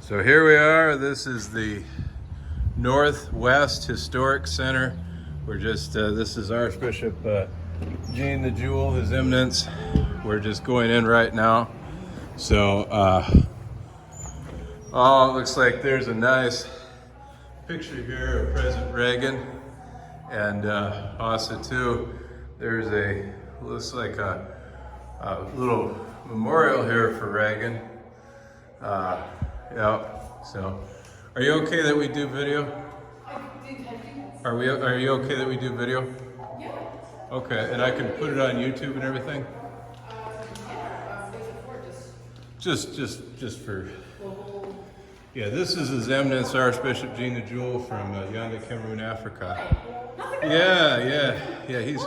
So here we are. This is the Northwest Historic Center. We're just, this is Archbishop Ndjewel, His Eminence. We're just going in right now. So, oh, it looks like there's a nice picture here of President Reagan. And also too, there's looks like a little memorial here for Reagan. Yeah, so are you okay that we do video? Are you okay that we do video? Yeah. Okay, and I can put it on YouTube and everything? Just for, yeah, this is His Eminence Archbishop Ndjewel from Yanda, Cameroon, Africa. Yeah, he's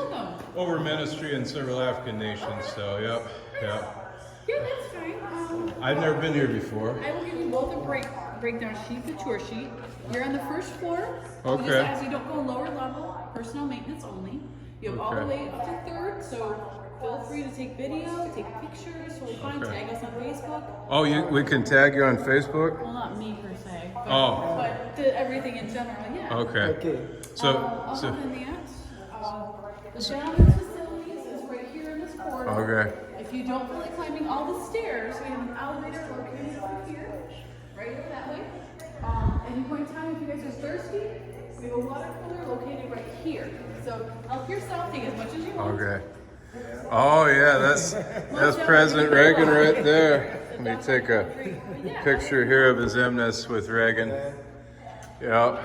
over ministry in several African nations, so yep. Yeah, that's fine. I've never been here before. I will give you both a breakdown sheet, the tour sheet. You're on the first floor. Okay. We just ask you don't go lower level, personal maintenance only. You have all the way up to third, so feel free to take video, take pictures, totally fine. Tag us on Facebook. Oh, we can tag you on Facebook? Well, not me per se. But, Oh. but everything in general, yeah. Okay. So Other than that, the gentleman's facilities is right here in this corner. okay. If you don't feel like climbing all the stairs, we have an elevator located over here, right over that way. At any point in time, if you guys are thirsty, we have a water cooler located right here. So help yourself, take as much as you want. Okay. Oh yeah, that's President Reagan right there. Let me take a picture here of His Eminence with Reagan. Yeah.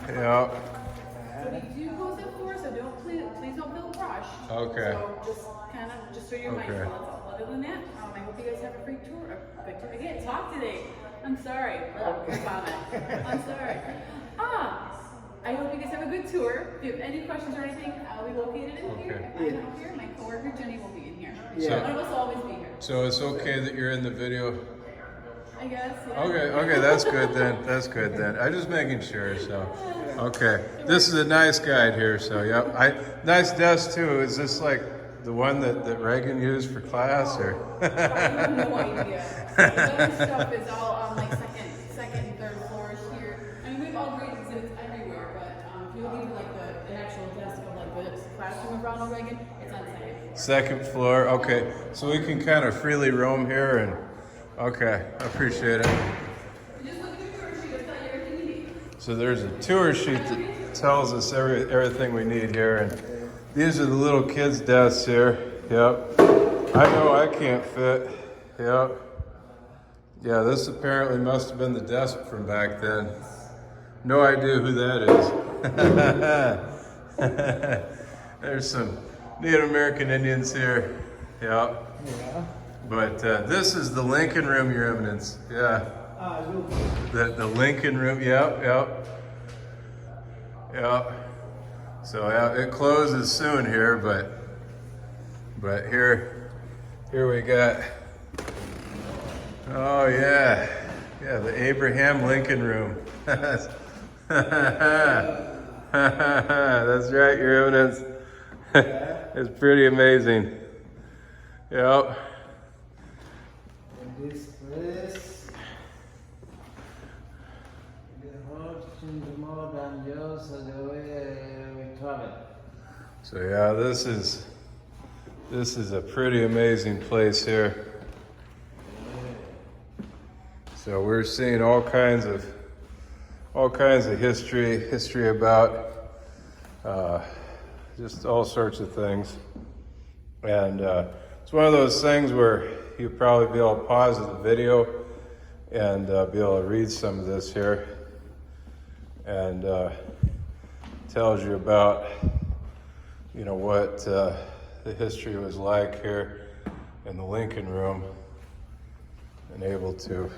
Yeah. So we do close at 4, so please don't feel rushed. Okay. So just so you're mindful, that's all. Other than that, I hope you guys have a great tour. A good tour. I can't talk today. I'm sorry. I'm sorry. I hope you guys have a good tour. If you have any questions or anything, I'll be located in here. If I'm not here, my coworker Jenny will be in here. Yeah. One of us will always be here. So it's okay that you're in the video? I guess. Yeah. Okay, that's good then. I'm just making sure, so. Okay, this is a nice guide here, so yep. Nice desk too. Is this like the one that Reagan used for class, or? I have no idea. The stuff is all on like second and third floors here. I mean, we have all great exhibits everywhere, but if you look into like an actual desk of like the classroom of Ronald Reagan, it's on second. Second floor, okay. So we can kind of freely roam here and, okay, I appreciate it. Just look at the tour sheet, it'll tell you everything you need. So there's a tour sheet that tells us everything we need here, and these are the little kids' desks here. Yep. I know I can't fit. Yep. Yeah, this apparently must have been the desk from back then. No idea who that is. There's some Native American Indians here. Yep. Yeah. But this is the Lincoln Room, Your Eminence. Yeah. The Lincoln Room. Yep. So yeah, it closes soon here, but here we got. Oh yeah, the Abraham Lincoln Room. That's right, Your Eminence. It's pretty amazing. Yep. This place, the horse in more than yours, the way we travel. So yeah, this is a pretty amazing place here. So we're seeing all kinds of history about just all sorts of things, and it's one of those things where you'll probably be able to pause the video and be able to read some of this here, and tells you about what the history was like here in the Lincoln Room, and able to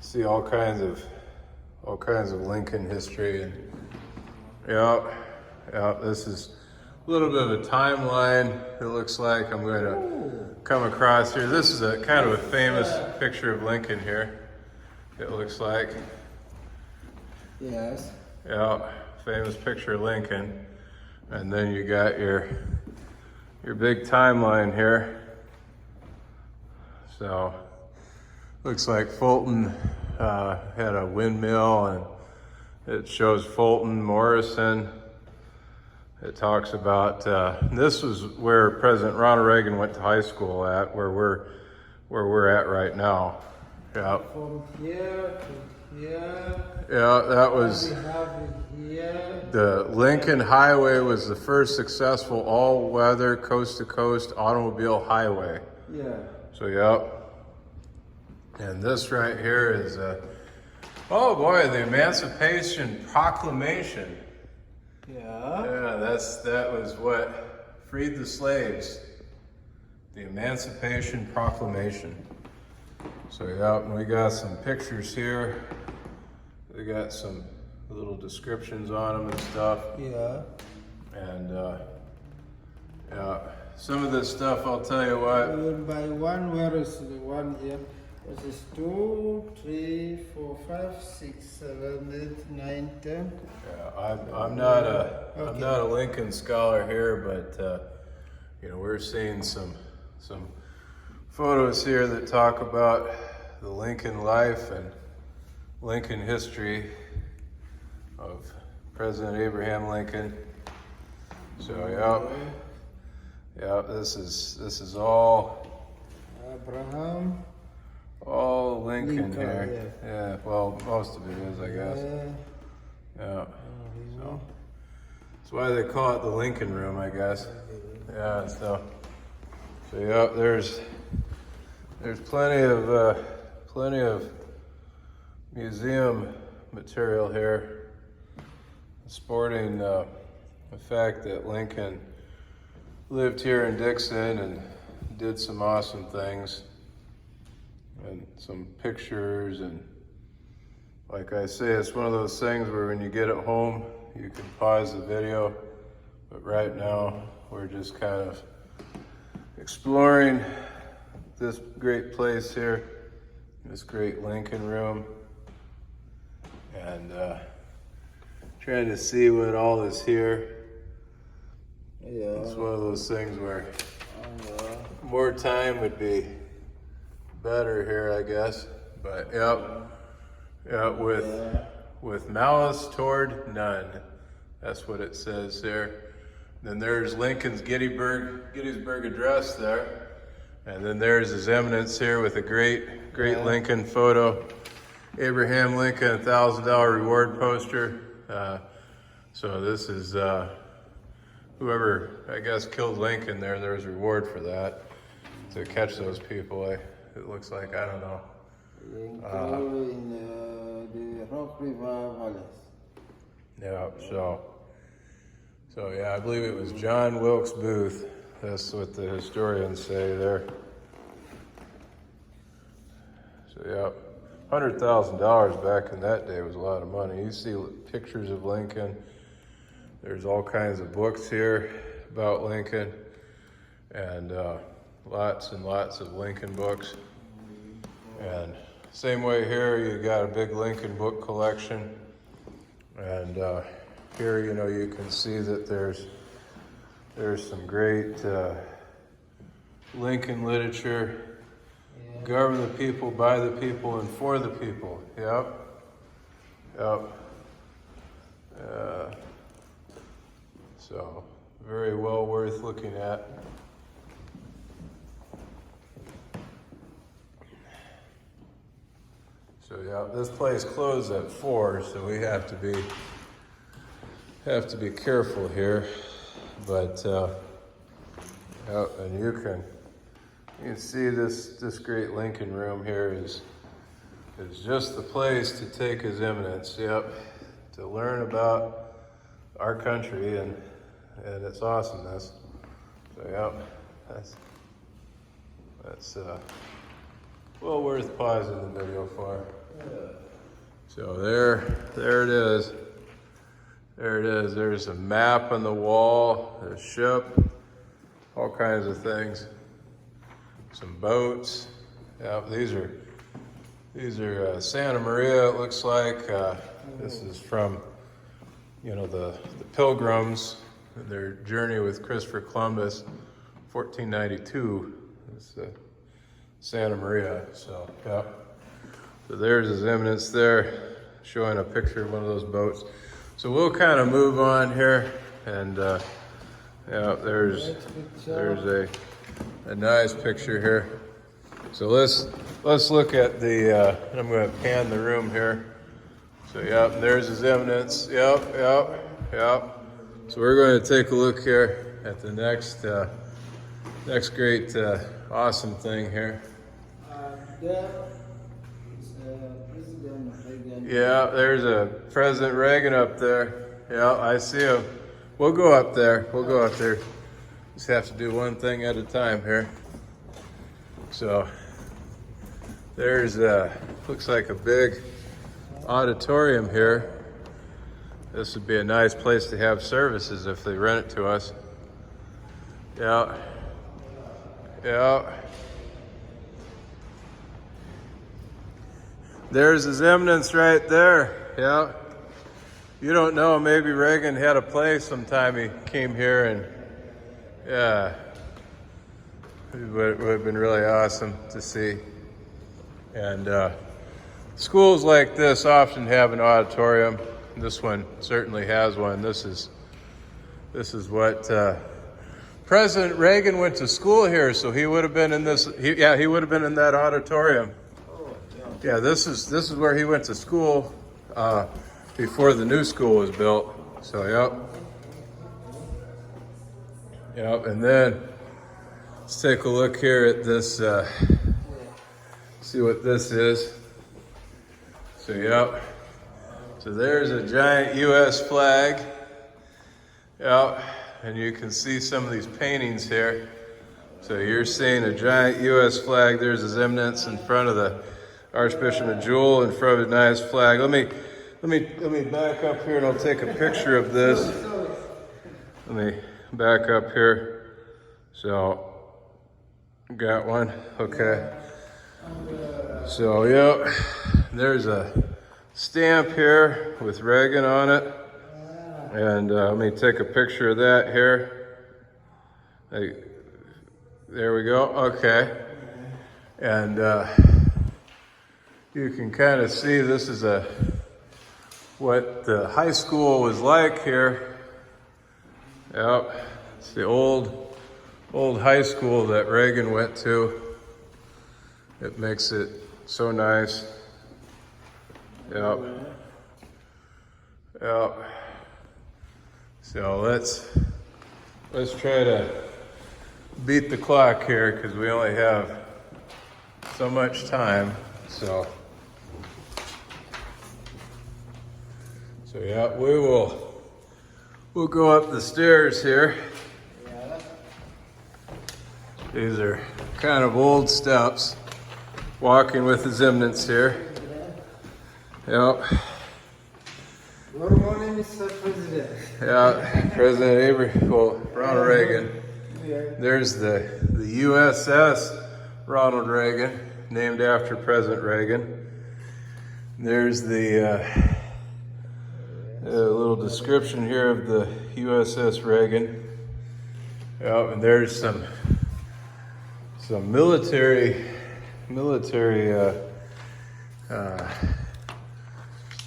see all kinds of Lincoln history. And yeah, this is a little bit of a timeline. It looks like I'm going to come across here. This is a kind of a famous picture of Lincoln here. It looks like. Yes. Yeah, famous picture of Lincoln. And then you got your big timeline here. So looks like Fulton had a windmill, and it shows Fulton, Morrison. It talks about, this was where President Ronald Reagan went to high school at, where we're at right now. Yeah. From here to here. Yeah, that was, We have it here. the Lincoln Highway was the first successful all-weather, coast-to-coast automobile highway. Yeah. So, yep. And this right here is, oh boy, the Emancipation Proclamation. Yeah. Yeah, that was what freed the slaves. The Emancipation Proclamation. So yeah, and we got some pictures here. We got some little descriptions on them and stuff. Yeah. And yeah, some of this stuff, I'll tell you what. One by one, where is the one here? This is 2, 3, 4, 5, 6, 7, 8, 9, 10. Yeah, I'm not a Lincoln scholar here, but you know, we're seeing some photos here that talk about the Lincoln life and Lincoln history of President Abraham Lincoln. So yeah, this is all Abraham. all Lincoln Lincoln, here. Yeah, well, most of it is, I guess. Yeah. So that's why they call it the Lincoln Room, I guess. Yeah. So yeah, there's plenty of museum material here, sporting the fact that Lincoln lived here in Dixon and did some awesome things, and some pictures. And like I say, it's one of those things where when you get it home, you can pause the video, but right now we're just kind of exploring this great place here, this great Lincoln Room, and trying to see what all is here. Yeah. It's one of those things where more time would be better here, I guess. But yeah, with malice toward none. That's what it says there. Then there's Lincoln's Gettysburg Address there. And then there's His Eminence here with a great Lincoln photo. Abraham Lincoln, $1,000 reward poster. So this is whoever, I guess, killed Lincoln there. There's a reward for that, to catch those people. It looks like, I don't know. In the Rock River Valleys. Yeah, so yeah, I believe it was John Wilkes Booth. That's what the historians say there. So yeah, $100,000 back in that day was a lot of money. You see pictures of Lincoln. There's all kinds of books here about Lincoln, and lots and lots of Lincoln books. And same way here, you got a big Lincoln book collection. And here, you know, you can see that there's some great Lincoln literature. Yeah. Govern the people, by the people, and for the people. Yep. So very well worth looking at. So yeah, this place closed at 4, so we have to be careful here. But and you can see this great Lincoln Room here is just the place to take His Eminence. Yep, to learn about our country and its awesomeness. So yep, that's well worth pausing the video for. So there it is. There it is. There's a map on the wall, a ship, all kinds of things. Some boats. Yeah, these are Santa Maria, it looks like. This is from, you know, the Pilgrims, their journey with Christopher Columbus, 1492. Santa Maria. So, yeah. So there's His Eminence there, showing a picture of one of those boats. So we'll kind of move on here, and yeah, there's a nice picture here. So let's look at the. I'm going to pan the room here. So yep, there's His Eminence. Yep. So we're going to take a look here at the next great awesome thing here. There is President Reagan. Yeah, there's a President Reagan up there. Yeah, I see him. We'll go up there. Just have to do one thing at a time here. So there's looks like a big auditorium here. This would be a nice place to have services if they rent it to us. Yeah. There's His Eminence right there. Yeah. You don't know, maybe Reagan had a play sometime he came here, and yeah, it would have been really awesome to see. And schools like this often have an auditorium. This one certainly has one. This is what President Reagan went to school here, so he would have been in this. He would have been in that auditorium. Yeah, this is where he went to school before the new school was built. So yep. And then let's take a look here at this. See what this is. So yep. So there's a giant U.S. flag. Yep. And you can see some of these paintings here. So you're seeing a giant U.S. flag. There's His Eminence in front of the Archbishop Ndjewel in front of a nice flag. Let me back up here and I'll take a picture of this. Let me back up here. So, got one. Okay. So, yep. There's a stamp here with Reagan on it. And let me take a picture of that here. There we go. Okay. And you can kind of see this is what the high school was like here. Yep. It's the old high school that Reagan went to. It makes it so nice. Yep. So let's try to beat the clock here because we only have so much time. So yeah, we'll go up the stairs here. These are kind of old steps. Walking with His Eminence here. Yep. Good morning, Mr. President. Yeah, Ronald Reagan. There's the USS Ronald Reagan, named after President Reagan. There's the little description here of the USS Reagan. Yep, and there's some military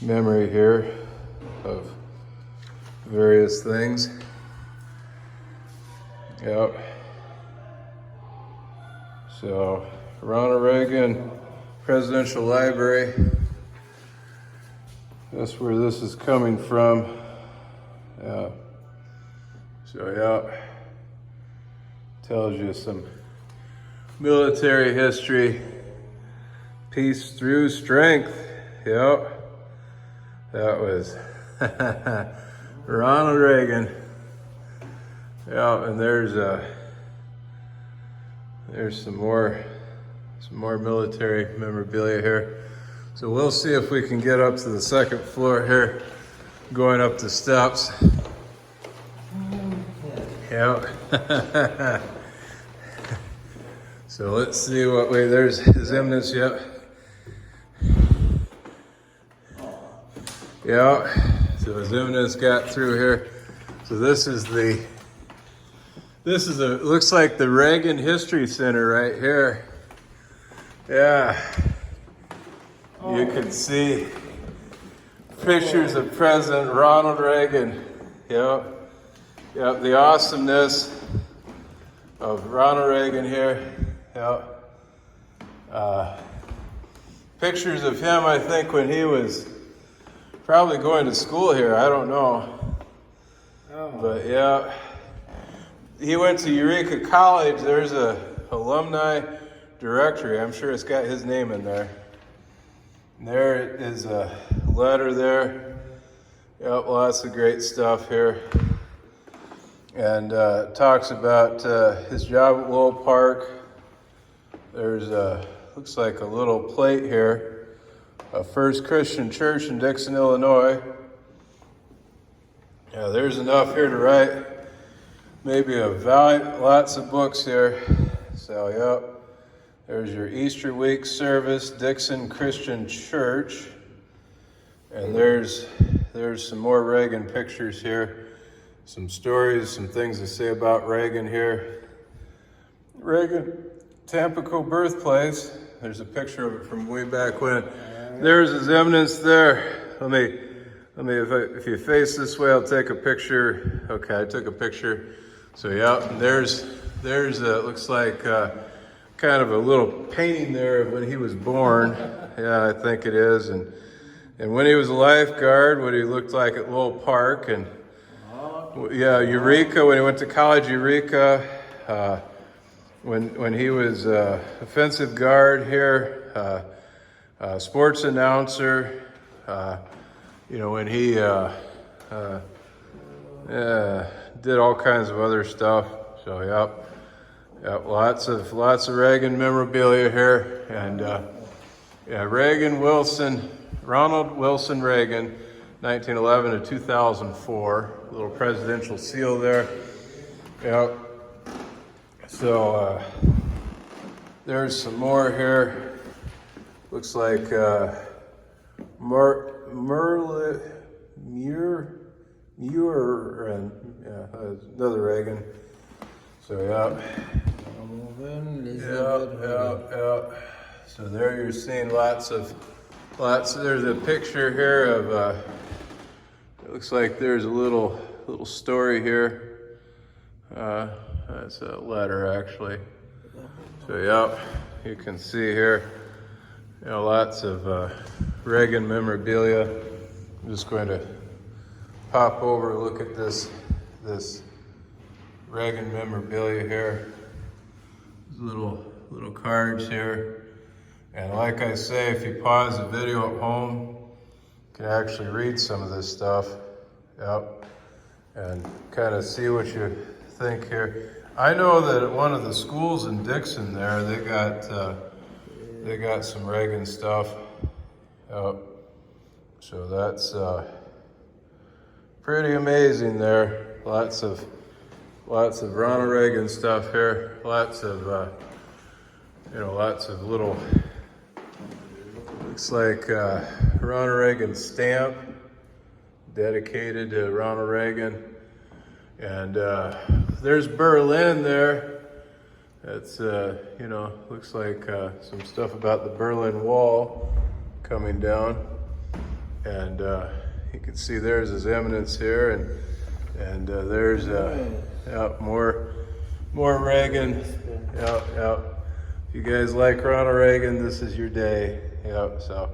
memory here of various things. Yep. So, Ronald Reagan Presidential Library. That's where this is coming from. Yeah. So, yeah. Tells you some military history. Peace through strength. Yep. That was Ronald Reagan. Yeah, and there's some more military memorabilia here. So we'll see if we can get up to the second floor here, going up the steps. Yeah. So let's see what way. There's His Eminence. Yep. Yeah. So His Eminence got through here. So this is looks like the Reagan History Center right here. Yeah, you can see pictures of President Ronald Reagan. Yep, the awesomeness of Ronald Reagan here. Yep. Pictures of him, I think, when he was probably going to school here. I don't know. But yeah, he went to Eureka College. There's a alumni directory. I'm sure it's got his name in there. And there is a letter there. Yep, lots of great stuff here. And talks about his job at Lowell Park. There's looks like a little plate here. First Christian Church in Dixon, Illinois. Yeah, there's enough here to write maybe a volume, lots of books here. So, yep. There's your Easter week service, Dixon Christian Church. And there's some more Reagan pictures here. Some stories, some things to say about Reagan here. Reagan, Tampico birthplace. There's a picture of it from way back when. There's his eminence there. Let me, if you face this way, I'll take a picture. Okay, I took a picture. So yeah, there's looks like kind of a little painting there of when he was born. Yeah, I think it is. And when he was a lifeguard, what he looked like at Lowell Park. And yeah, Eureka, when he went to college, Eureka. When he was offensive guard here, sports announcer, when he did all kinds of other stuff. So yep, lots of Reagan memorabilia here, and Ronald Wilson Reagan, 1911 to 2004, little presidential seal there. Yep. So there's some more here. Looks like another Reagan. So yeah. So there you're seeing lots of. There's a picture here of. It looks like there's a little story here. That's a letter, actually. So, yeah, you can see here, lots of Reagan memorabilia. I'm just going to pop over and look at this Reagan memorabilia here. Little cards here. And like I say, if you pause the video at home, you can actually read some of this stuff. Yep. And kind of see what you think here. I know that at one of the schools in Dixon there, they got some Reagan stuff. So that's pretty amazing there. Lots of Ronald Reagan stuff here. Lots of little. Looks like Ronald Reagan stamp dedicated to Ronald Reagan. And there's Berlin there. That's, looks like some stuff about the Berlin Wall coming down. And you can see there's his eminence here. And there's more Reagan. Yep. If you guys like Ronald Reagan, this is your day. Yep, so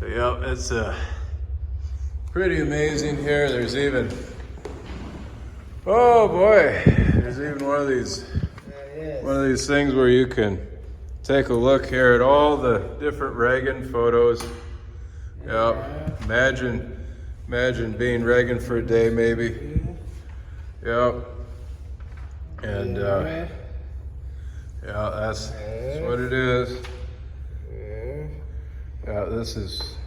it's pretty amazing here. There's even, oh boy, there's even one of these things where you can take a look here at all the different Reagan photos. Yep, imagine being Reagan for a day, maybe. Yep, and that's what it is. This is.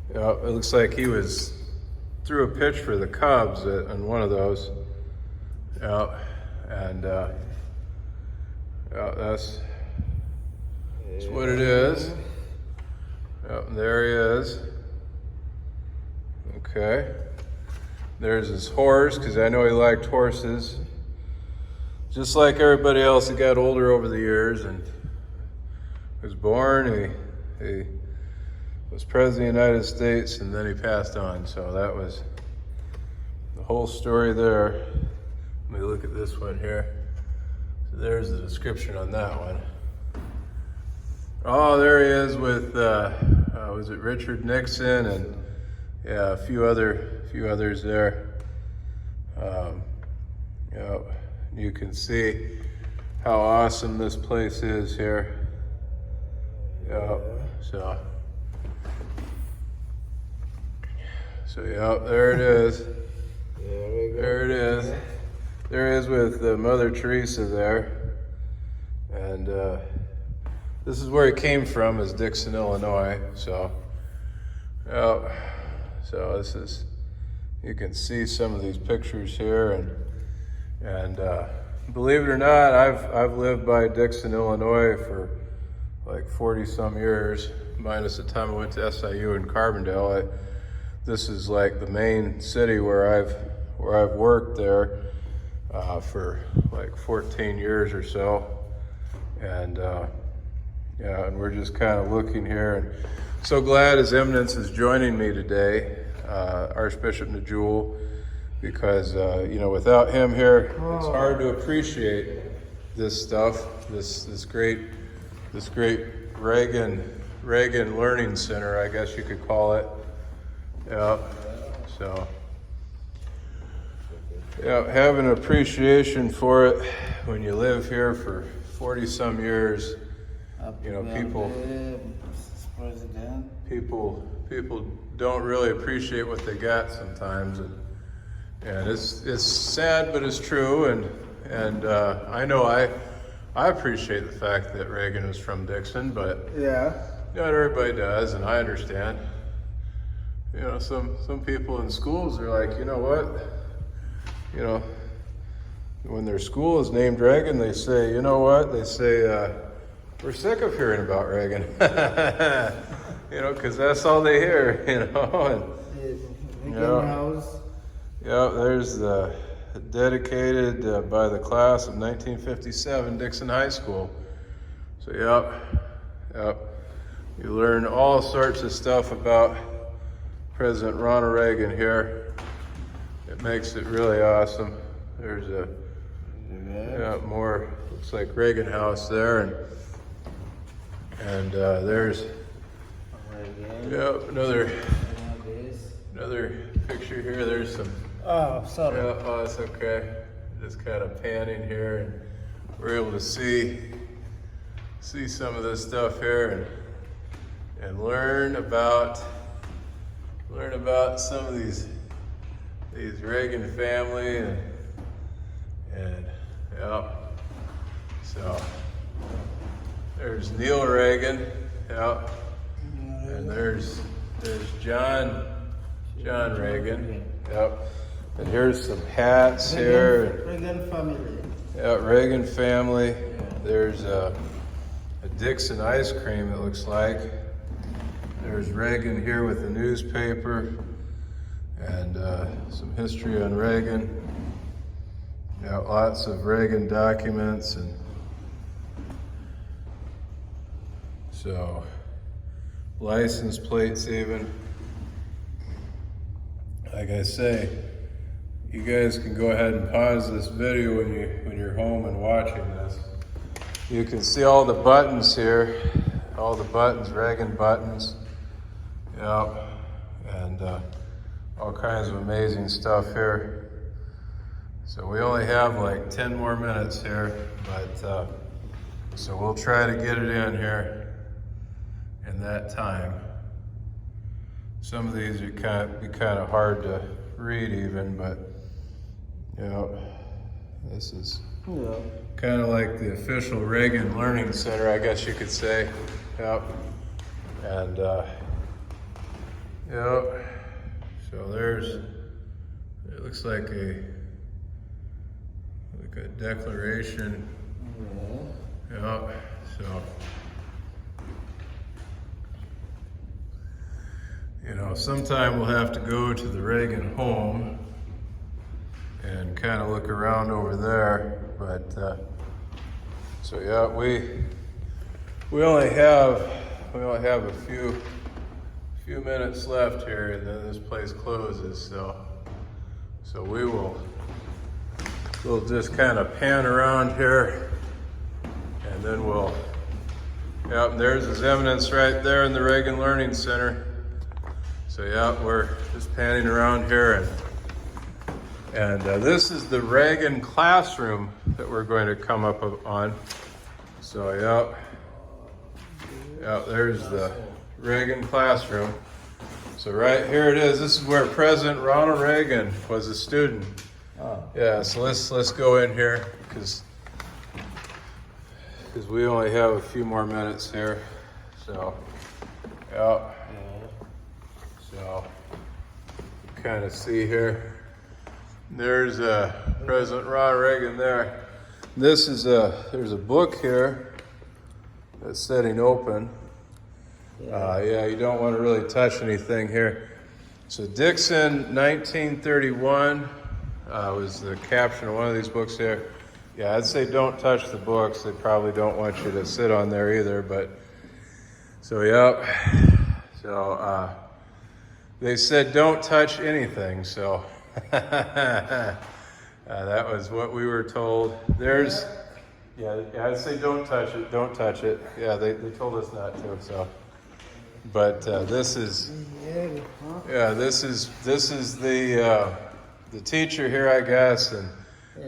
It looks like he threw a pitch for the Cubs on one of those. That's what it is. And there he is. Okay. There's his horse, because I know he liked horses. Just like everybody else, he got older over the years, and was born, he was president of the United States, and then he passed on. So that was the whole story there. Let me look at this one here. So there's the description on that one. Oh, there he is with, was it Richard Nixon, and yeah, a few others there. Yeah, you can see how awesome this place is here. Yeah, so yeah, there it is. There it is. There it is with Mother Teresa there. And this is where he came from, is Dixon, Illinois. So, yeah, so this is, you can see some of these pictures here, and believe it or not, I've lived by Dixon, Illinois for like 40 some years, minus the time I went to SIU in Carbondale. This is like the main city where I've worked there for like 14 years or so, and yeah, and we're just kind of looking here, and so glad His Eminence is joining me today, Archbishop Ndjewel, because you know, without him here, it's hard to appreciate this stuff, this great Reagan Learning Center, I guess you could call it. Yeah, so yeah, have an appreciation for it when you live here for 40 some years. You know, people don't really appreciate what they got sometimes, and it's sad, but it's true. And I know I appreciate the fact that Reagan was from Dixon, but Yeah. not everybody does, and I understand. You know, some people in schools are like, you know what? You know, when their school is named Reagan, they say, you know what? They say, we're sick of hearing about Reagan. You know, because that's all they hear, you know. And, Reagan Yeah. House. yeah, there's the dedicated by the class of 1957 Dixon High School. So, yep. You learn all sorts of stuff about President Ronald Reagan here. It makes it really awesome. There's more, looks like Reagan House there, and there's another picture here. There's some. Oh, sorry. Yeah, oh, it's okay. Just kind of panning here, and we're able to see some of this stuff here, and learn about some of these Reagan family, and yeah. So there's Neil Reagan, yeah, and there's John Reagan, yep. And here's some hats here. Reagan family. Yeah, Reagan family. There's a Dixon ice cream, it looks like. There's Reagan here with the newspaper, and some history on Reagan. Yeah, lots of Reagan documents, and so license plates even. Like I say, you guys can go ahead and pause this video when you're home and watching this. You can see all the buttons here, all the buttons, Reagan buttons. Yeah, and all kinds of amazing stuff here. So we only have like 10 more minutes here, but so we'll try to get it in here in that time. Some of these are be kind of hard to read even, but you know, this is kind of like the official Reagan Learning Center, I guess you could say. Yep. And yep. So it looks like a declaration. Yep. So, you know, sometime we'll have to go to the Reagan home and kind of look around over there. But so yeah, We only have a few minutes left here, and then this place closes. So we'll just kind of pan around here, and then we'll. Yep, and there's His Eminence right there in the Reagan Learning Center. So yeah, we're just panning around here, and this is the Reagan classroom that we're going to come up on. So yeah, there's the Reagan classroom. So right here it is. This is where President Ronald Reagan was a student. Yeah, so let's go in here because we only have a few more minutes here. So yeah. So kind of see here. There's President Ronald Reagan there. This is there's a book here that's sitting open. Yeah, you don't want to really touch anything here. So Dixon, 1931 was the caption of one of these books here. Yeah, I'd say don't touch the books. They probably don't want you to sit on there either. But so yeah, so they said don't touch anything. So that was what we were told. There's. Yeah, I'd say don't touch it. Don't touch it. Yeah, they told us not to. So, but this is the teacher here, I guess, and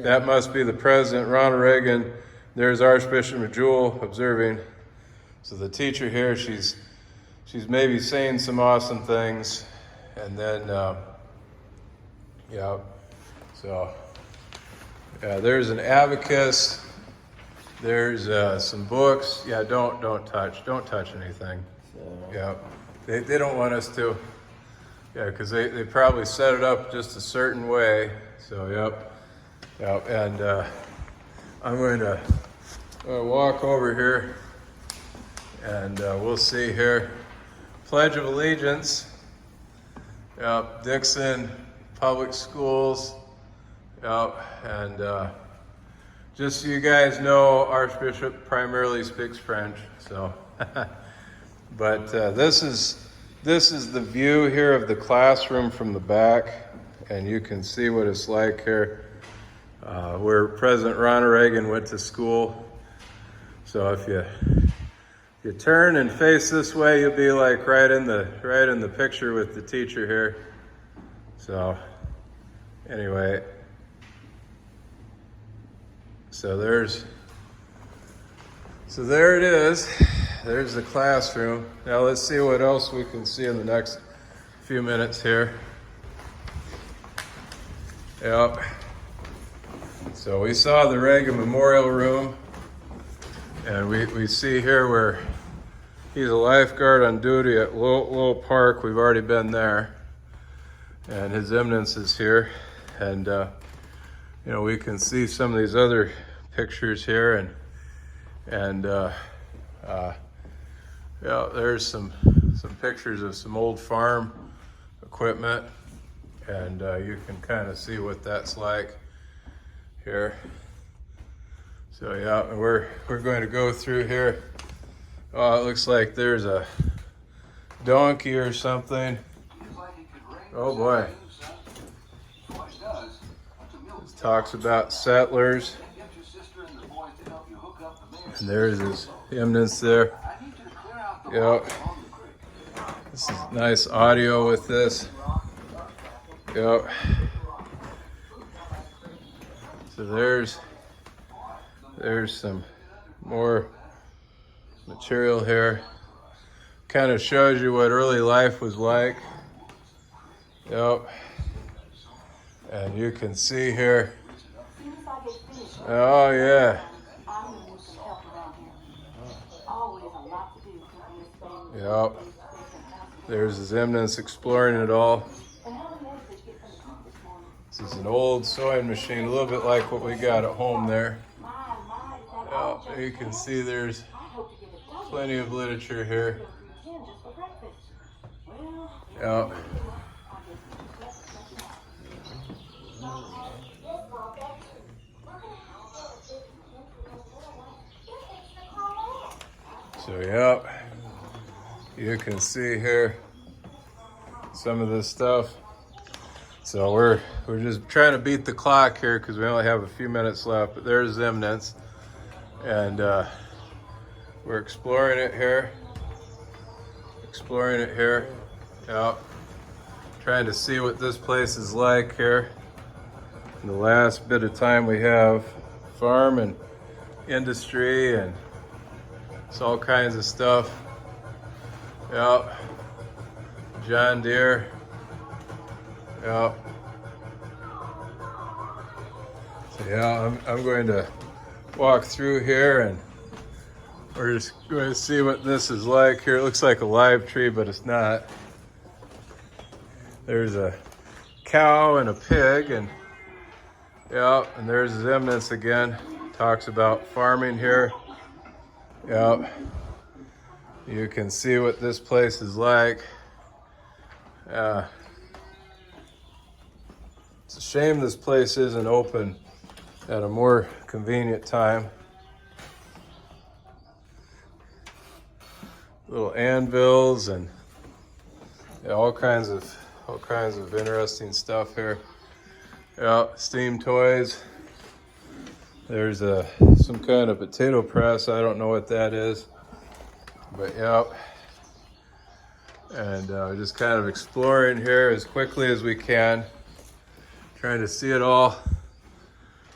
that must be the president, Ronald Reagan. There's Archbishop Ndjewel observing. So the teacher here, she's maybe saying some awesome things, and then yeah. So yeah, there's an abacus. There's some books. Yeah, don't touch anything. Yeah, they don't want us to. Yeah, because they probably set it up just a certain way. So yep, and I'm going to walk over here, and we'll see here. Pledge of Allegiance. Yep, Dixon Public Schools. Yep, and. Just so you guys know, Archbishop primarily speaks French, so. But this is the view here of the classroom from the back, and you can see what it's like here, where President Ronald Reagan went to school. So if you turn and face this way, you'll be like right in the picture with the teacher here. So anyway. So there it is. There's the classroom. Now let's see what else we can see in the next few minutes here. Yep. So we saw the Reagan Memorial Room, and we see here where he's a lifeguard on duty at Lowell Park. We've already been there, and His Eminence is here, and you know, we can see some of these other pictures here, and yeah, there's some pictures of some old farm equipment, and you can kind of see what that's like here. So yeah, we're going to go through here. Oh, it looks like there's a donkey or something. Oh boy. This talks about settlers. And there's His Eminence there. Yep. This is nice audio with this. Yep. So there's some more material here. Kind of shows you what early life was like. Yep. And you can see here. Oh yeah. Yep. There's His Eminence exploring it all. This is an old sewing machine, a little bit like what we got at home there. Yep. You can see there's plenty of literature here. Yep. So So yep, you can see here some of this stuff. So we're just trying to beat the clock here because we only have a few minutes left. But there's Zemnitz, and we're exploring it here. Yep. Trying to see what this place is like here. In the last bit of time we have farm and industry and it's all kinds of stuff. Yep. John Deere. Yep. So yeah, I'm going to walk through here and we're just going to see what this is like here. It looks like a live tree, but it's not. There's a cow and a pig, and yeah, and there's Zemnitz again. Talks about farming here. Yep. You can see what this place is like. It's a shame this place isn't open at a more convenient time. Little anvils and yeah, all kinds of interesting stuff here. Yeah, steam toys. There's some kind of potato press. I don't know what that is, but yeah. And just kind of exploring here as quickly as we can, trying to see it all,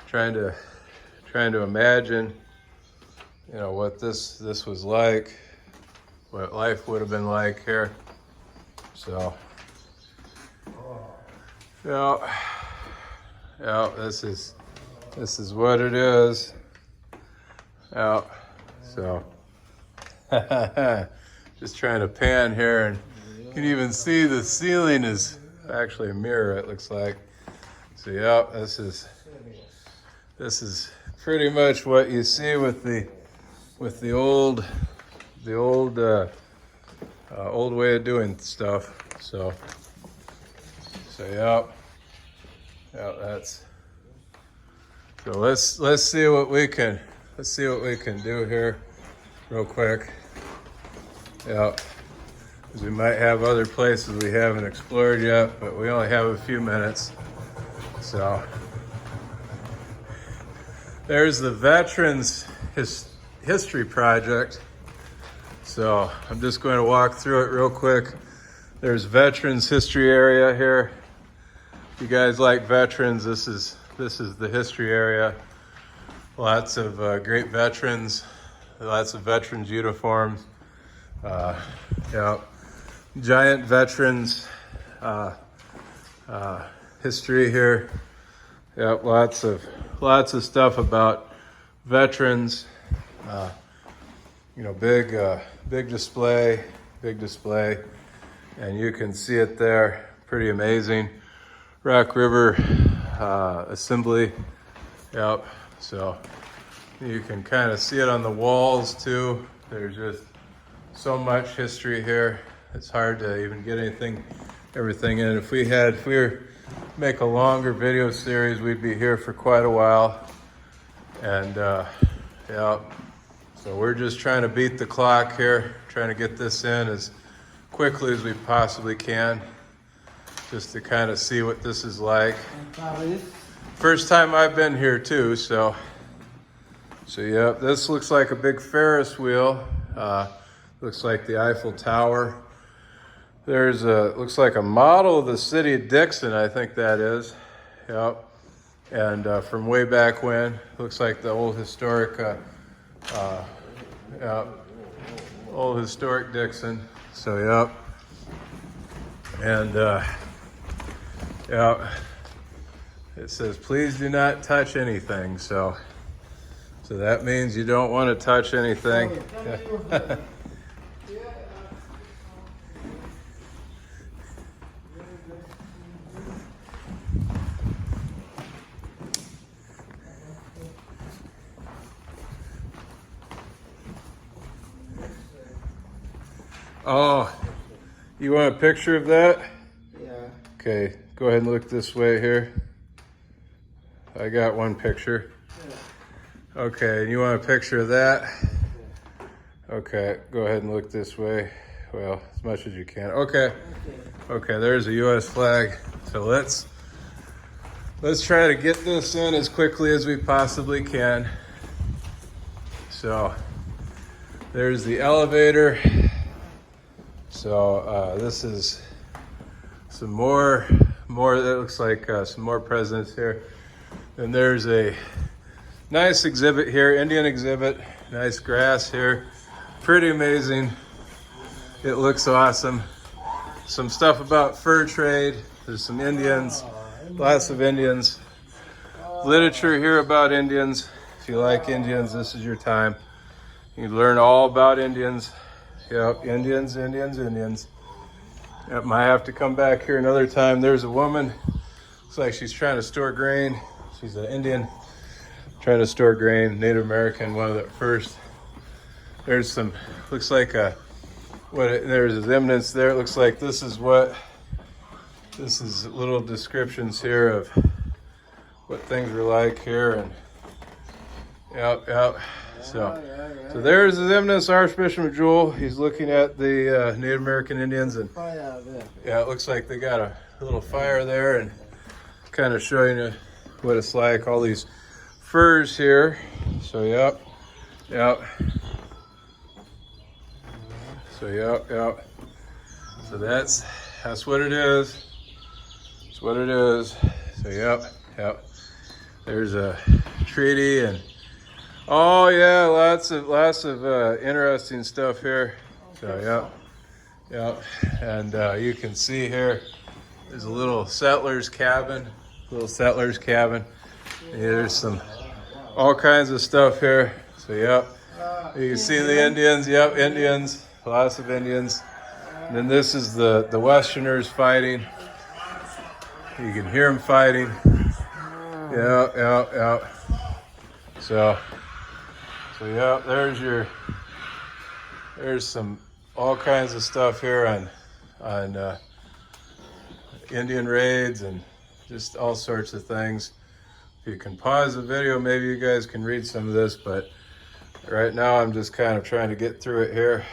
trying to imagine, you know, what this was like, what life would have been like here. So, yeah, this is what it is. Yeah, so just trying to pan here, and you can even see the ceiling is actually a mirror, it looks like. So yeah, this is pretty much what you see with the old way of doing stuff. So yeah, that's. So let's see what we can do here, real quick. Yeah, because we might have other places we haven't explored yet, but we only have a few minutes. So there's the Veterans History Project. So I'm just going to walk through it real quick. There's Veterans History area here. If you guys like veterans, this is the history area. Lots of great veterans, lots of veterans uniforms. Yeah, giant veterans history here. Yeah, lots of stuff about veterans. You know, big display, and you can see it there. Pretty amazing. Rock River Assembly. Yep. So you can kind of see it on the walls too. There's just so much history here. It's hard to even get everything in. If we were to make a longer video series, we'd be here for quite a while. And yeah, so we're just trying to beat the clock here, trying to get this in as quickly as we possibly can, just to kind of see what this is like. First time I've been here too, so yeah, this looks like a big Ferris wheel. Looks like the Eiffel Tower. There's looks like a model of the city of Dixon, I think that is. Yep. And from way back when, looks like the old historic, old historic Dixon. So yep. And yeah, it says, please do not touch anything. So that means you don't want to touch anything. Oh, you want a picture of that? Yeah. Okay, go ahead and look this way here. I got one picture. Okay, and you want a picture of that? Okay, go ahead and look this way. Well, as much as you can. Okay. Okay, there's a U.S. flag. So let's try to get this in as quickly as we possibly can. So there's the elevator. So this is some more. That looks like some more presidents here. And there's a nice exhibit here, Indian exhibit. Nice grass here. Pretty amazing. It looks awesome. Some stuff about fur trade. There's some Indians, lots of Indians. Literature here about Indians. If you like Indians, this is your time. You learn all about Indians. Yep, Indians. Yep, might have to come back here another time. There's a woman. Looks like she's trying to store grain. She's an Indian trying to store grain. Native American, one of the first. There's some, looks like there's his eminence there. It looks like this is little descriptions here of what things were like here. And yep. So there's his eminence, Archbishop Ndjewel. He's looking at the Native American Indians, and yeah, it looks like they got a little fire there, and kind of showing you what it's like. All these furs here. So yep. So yep. So that's what it is. That's what it is. So yep. There's a treaty, and oh yeah, lots of interesting stuff here. So yep. And you can see here, there's a little settler's cabin. And there's some all kinds of stuff here. So yep. You can see the Indians. Yep, Indians. Lots of Indians. And then this is the Westerners fighting. You can hear them fighting. Yep. So yeah, there's some all kinds of stuff here on Indian raids and just all sorts of things. If you can pause the video, maybe you guys can read some of this, but right now I'm just kind of trying to get through it here.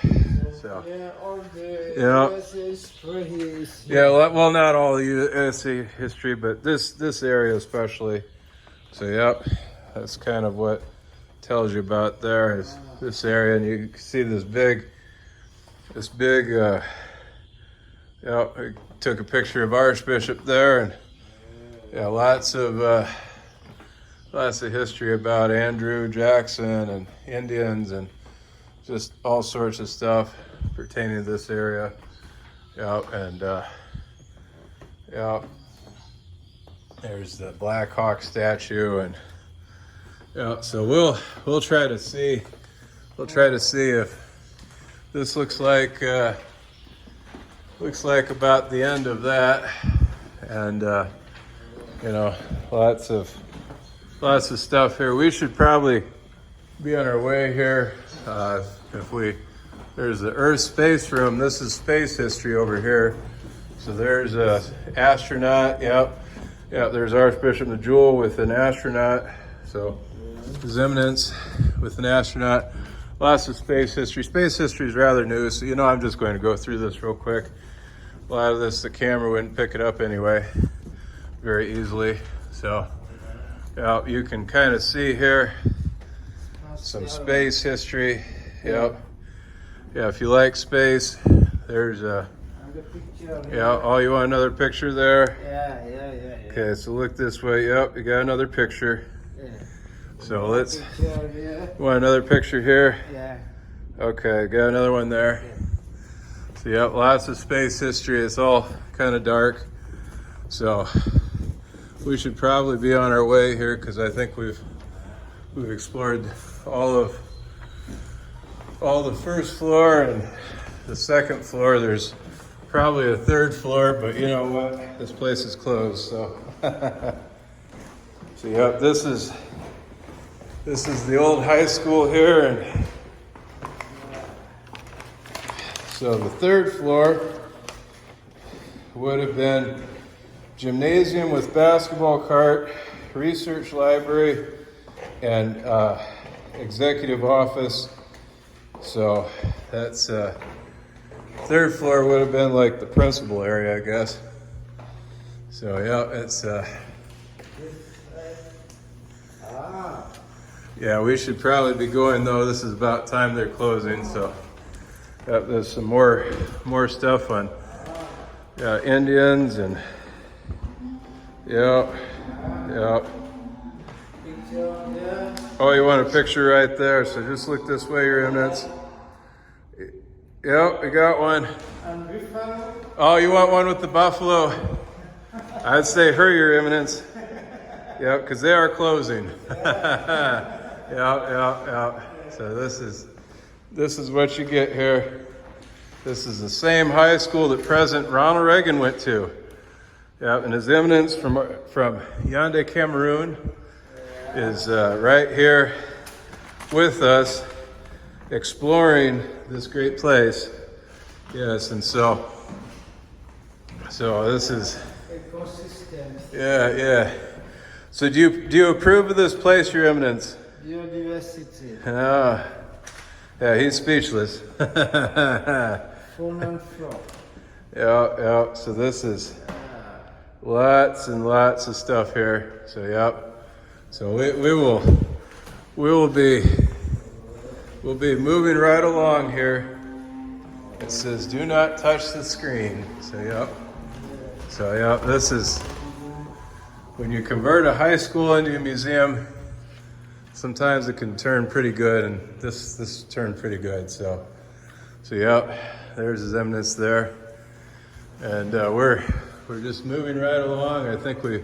So yeah, all the yeah. history. Yeah, well, not all the USA history, but this area especially. So yep, that's kind of what tells you about there is this area, and you can see this big. I took a picture of Archbishop there, and yeah, lots of history about Andrew Jackson and Indians and just all sorts of stuff pertaining to this area. There's the Black Hawk statue, and so we'll try to see if this looks like about the end of that, and lots of stuff here. We should probably be on our way here. There's the Earth Space Room. This is space history over here. So there's a astronaut. Yep. There's Archbishop Ndjewel with an astronaut. So His Eminence with an astronaut. Lots of space history. Space history is rather new, so I'm just going to go through this real quick. A lot of this, the camera wouldn't pick it up anyway, very easily. So you can kind of see here some space history. Yep. Yeah, if you like space, there's oh, you want another picture there? Yeah. Okay, so look this way. Yep, you got another picture. Yeah. So want another picture here? Yeah. Okay, got another one there. So yep, lots of space history. It's all kind of dark. So we should probably be on our way here, because I think we've explored all the first floor and the second floor. There's probably a third floor, but you know what? This place is closed, so. So yep, this is the old high school here, and so the third floor would have been gymnasium with basketball court, research library, and executive office, So that's third floor would have been like the principal area, I guess. So yeah, it's yeah, we should probably be going though. This is about time they're closing. So yeah, there's some more stuff on Indians and yeah. Oh, you want a picture right there? So just look this way, Your Eminence. Yep, we got one. Oh, you want one with the buffalo? I'd say hurry, Your Eminence. Yep, because they are closing. Yeah. So this is what you get here. This is the same high school that President Ronald Reagan went to. Yeah, and His Eminence from Yaoundé, Cameroon, is right here with us, exploring this great place. Yes, and so this is yeah. So do you approve of this place, Your Eminence? Biodiversity. Yeah, he's speechless. Fauna and flora. Yeah. So this is lots and lots of stuff here. So yep. So we'll be moving right along here. It says do not touch the screen. So yep, this is when you convert a high school into a museum, sometimes it can turn pretty good, and this turned pretty good. So yep, there's His Eminence there. And we're just moving right along. I think we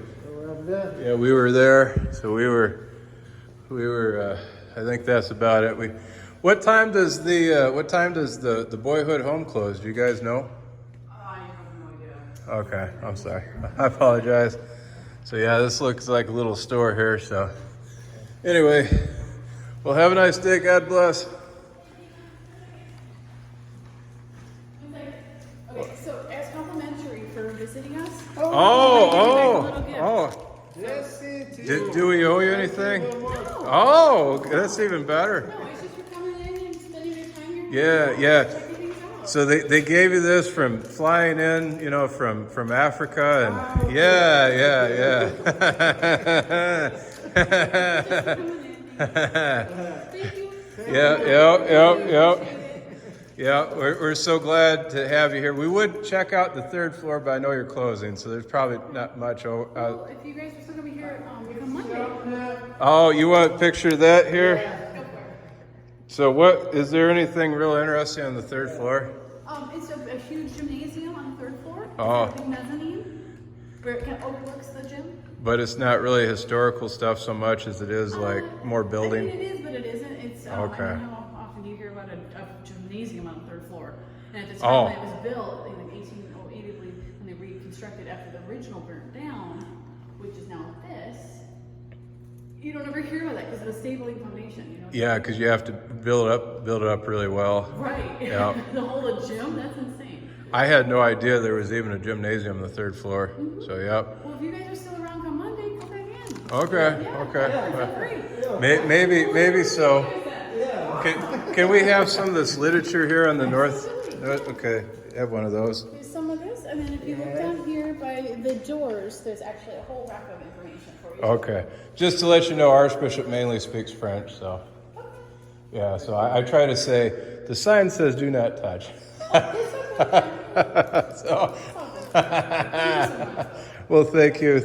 were there. So we were I think that's about it. What time does the boyhood home close? Do you guys know? I have no idea. Okay, I'm sorry. I apologize. So yeah, this looks like a little store here. So anyway, well, have a nice day. God bless. Okay, so as complimentary for visiting us. Oh. Yes, it is. Do we owe you anything? Oh, that's even better. No, it's just for coming in and spending your time here. Yeah. Checking things out. So they gave you this from flying in, from Africa, and yeah. Thank you. Yep. Yeah, we're so glad to have you here. We would check out the third floor, but I know you're closing, so there's probably not much. Well, if you guys are still gonna be here, we come Monday. Oh, you want a picture of that here? So is there anything real interesting on the third floor? It's a huge gymnasium on the third floor. Oh. It's a big mezzanine where it kind of overlooks the gym. But it's not really historical stuff so much as it is like more building. I mean, it is, but it isn't. It's Okay. I don't know how often do you hear about a gymnasium on the third floor? And at the time when it was built, in like 1808, I believe, when they reconstructed after the original burnt down, which is now this, you don't ever hear about that because of the stabling foundation. Yeah, because you have to build it up really well. Right. Yeah. The whole gym, that's insane. I had no idea there was even a gymnasium on the third floor. So yep. Well, if you guys are still around come Monday, come back in. Okay. Great. Maybe so. Can we have some of this literature here on the north? Okay, have one of those. There's some of this, and then if you look down here by the doors, there's actually a whole rack of information for you. Okay, just to let you know, Archbishop mainly speaks French, so yeah. So I try to say the sign says "Do not touch." So, well, thank you.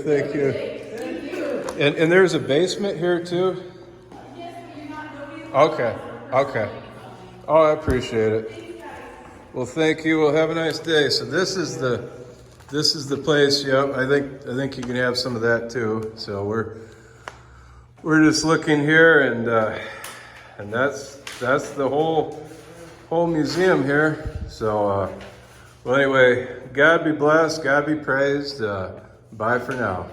And there's a basement here too. Okay. Oh, I appreciate it. Well, thank you. Well, have a nice day. So this is the place. Yep. I think you can have some of that too. So we're just looking here, and that's the whole museum here. So well, anyway, God be blessed. God be praised. Bye for now.